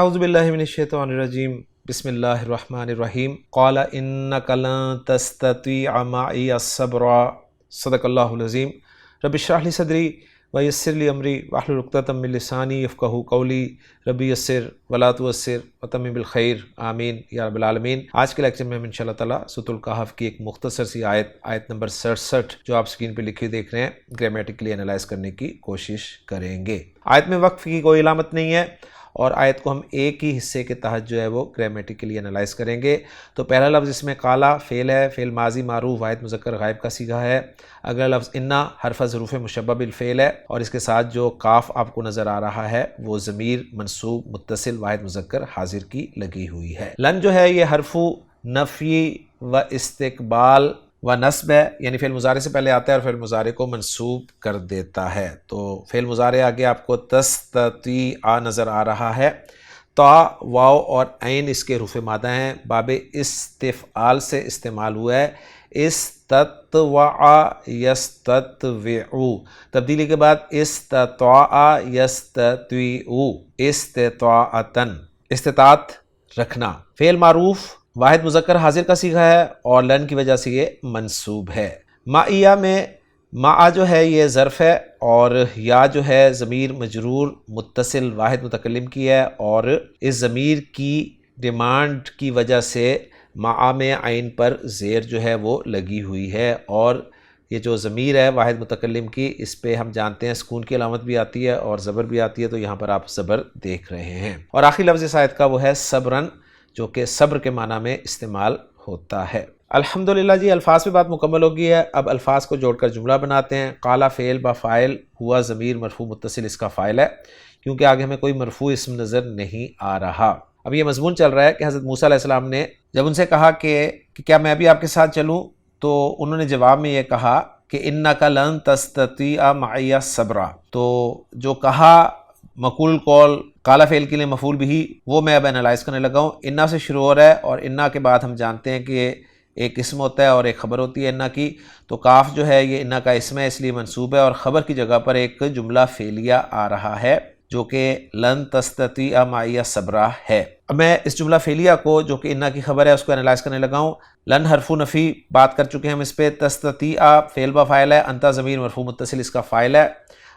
اعوذ باللہ من الشیطان الرجیم بسم اللہ الرحمن الرحیم قال انک لن تستطیع معی الصبر صدق اللہ العظیم رب اشرح لی صدری ویسر لی امری واحلل عقدۃ من لسانی یفقہوا قولی رب یسر ولا تعسر وتمم بالخیر آمین یا رب العالمین۔ آج کے لیکچر میں ہم انشاءاللہ تعالیٰ سورۃ الکہف کی ایک مختصر سی آیت نمبر 67 جو آپ سکرین پہ لکھی دیکھ رہے ہیں گرامیٹیکلی انالائز کرنے کی کوشش کریں گے۔ آیت میں وقف کی کوئی علامت نہیں ہے اور آیت کو ہم ایک ہی حصے کے تحت جو ہے وہ گرامیٹیکلی انالائز کریں گے۔ تو پہلا لفظ اس میں قالا فعل ہے، فعل ماضی معروف واحد مذکر غائب کا صیغہ ہے۔ اگلا لفظ انا حرف ظروف مشبہ بالفعل ہے اور اس کے ساتھ جو کاف آپ کو نظر آ رہا ہے وہ ضمیر منصوب متصل واحد مذکر حاضر کی لگی ہوئی ہے۔ لن جو ہے یہ حرف نفی و استقبال و نصب ہے، یعنی فعل مضارع سے پہلے آتا ہے اور فعل مضارع کو منصوب کر دیتا ہے۔ تو فعل مضارع آگے آپ کو تستطیع نظر آ رہا ہے۔ تا واو اور عین اس کے حروف مادہ ہیں، باب استفعال سے استعمال ہوا ہے۔ استطوع یستطوع، تبدیلی کے بعد استطاع یستطیع، استطاعتن، استطاعت رکھنا۔ فعل معروف واحد مذکر حاضر کا صیغہ ہے اور لن کی وجہ سے یہ منصوب ہے۔ معیہ میں مع جو ہے یہ ظرف ہے اور یا جو ہے ضمیر مجرور متصل واحد متکلم کی ہے اور اس ضمیر کی ڈیمانڈ کی وجہ سے مع میں عین پر زیر جو ہے وہ لگی ہوئی ہے اور یہ جو ضمیر ہے واحد متکلم کی اس پہ ہم جانتے ہیں سکون کی علامت بھی آتی ہے اور زبر بھی آتی ہے، تو یہاں پر آپ زبر دیکھ رہے ہیں۔ اور آخری لفظ اس آیت کا وہ ہے صبرن، جو کہ صبر کے معنی میں استعمال ہوتا ہے۔ الحمدللہ جی، الفاظ پہ بات مکمل ہو گئی ہے۔ اب الفاظ کو جوڑ کر جملہ بناتے ہیں۔ قالا فعل با فاعل، ہوا ضمیر مرفوع متصل اس کا فاعل ہے، کیونکہ آگے ہمیں کوئی مرفوع اسم نظر نہیں آ رہا۔ اب یہ مضمون چل رہا ہے کہ حضرت موسیٰ علیہ السلام نے جب ان سے کہا کہ کیا میں بھی آپ کے ساتھ چلوں، تو انہوں نے جواب میں یہ کہا کہ انک لن تستطیع معی صبرا، تو جو کہا مقول قول قالا فعل کے لیے مفعول بھی، وہ میں اب انالائز کرنے لگا ہوں۔ انا سے شروع ہو رہا ہے اور انا کے بعد ہم جانتے ہیں کہ ایک اسم ہوتا ہے اور ایک خبر ہوتی ہے انا کی، تو کاف جو ہے یہ انا کا اسم ہے اس لیے منصوب ہے اور خبر کی جگہ پر ایک جملہ فعلیہ آ رہا ہے جو کہ لن تستطیع معی صبرا ہے۔ اب میں اس جملہ فعلیہ کو جو کہ انا کی خبر ہے اس کو انالائز کرنے لگا ہوں۔ لن حرف نفی بات کر چکے ہیں ہم اس پہ، تستطیع فعل با فاعل ہے، انت ضمیر مرفوع متصل اس کا فاعل ہے،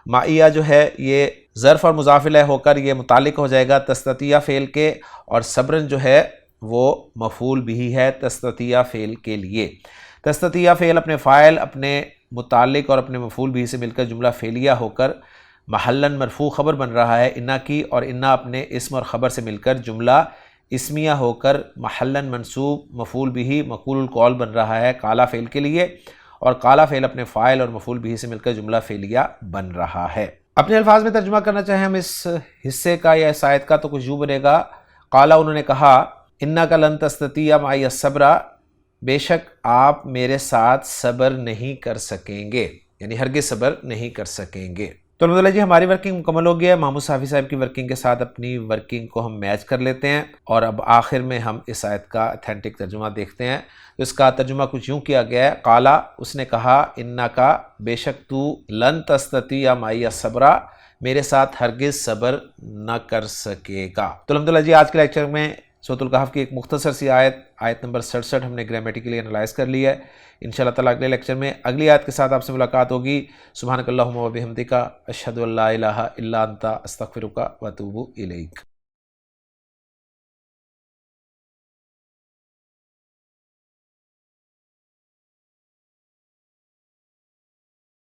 معیہ جو ہے یہ ظرف اور مضاف الیہ ہو کر یہ متعلق ہو جائے گا تستطیع فعل کے، اور صبرن جو ہے وہ مفعول بھی ہے تستطیع فعل کے لیے۔ تستطیع فعل اپنے فاعل، اپنے متعلق اور اپنے مفعول بھی سے مل کر جملہ فعلیہ ہو کر محلاً مرفوع خبر بن رہا ہے انا کی، اور انا اپنے اسم اور خبر سے مل کر جملہ اسمیہ ہو کر محلاً منصوب مفعول بھی مقول القول بن رہا ہے قالا فعل کے لیے، اور قالا فعل اپنے فاعل اور مفعول بھی سے مل کر جملہ فعلیہ بن رہا ہے۔ اپنے الفاظ میں ترجمہ کرنا چاہیں ہم اس حصے کا یا اس آیت کا تو کچھ یوں بنے گا، قالا انہوں نے کہا انک لن تستطیع معی الصبر، بے شک آپ میرے ساتھ صبر نہیں کر سکیں گے، یعنی ہرگز صبر نہیں کر سکیں گے۔ تو الحمدللہ جی ہماری ورکنگ مکمل ہو گئی ہے۔ محمود صافی صاحب کی ورکنگ کے ساتھ اپنی ورکنگ کو ہم میچ کر لیتے ہیں اور اب آخر میں ہم اس آیت کا اتھینٹک ترجمہ دیکھتے ہیں۔ اس کا ترجمہ کچھ یوں کیا گیا ہے، قالا اس نے کہا انکا بے شک تو لن تستطیع معی صبر میرے ساتھ ہرگز صبر نہ کر سکے گا۔ تو الحمدللہ جی آج کے لیکچر میں سورۃ الکہف کی ایک مختصر سی آیت نمبر 67 ہم نے گرامیٹیکلی انالائز کر لی ہے۔ انشاءاللہ تعالیٰ اگلے لیکچر میں اگلی آیت کے ساتھ آپ سے ملاقات ہوگی۔ سبحانک اللہم و بحمدک، اشہد ان لا الہ الا انت، استغفرک و اتوب الیک۔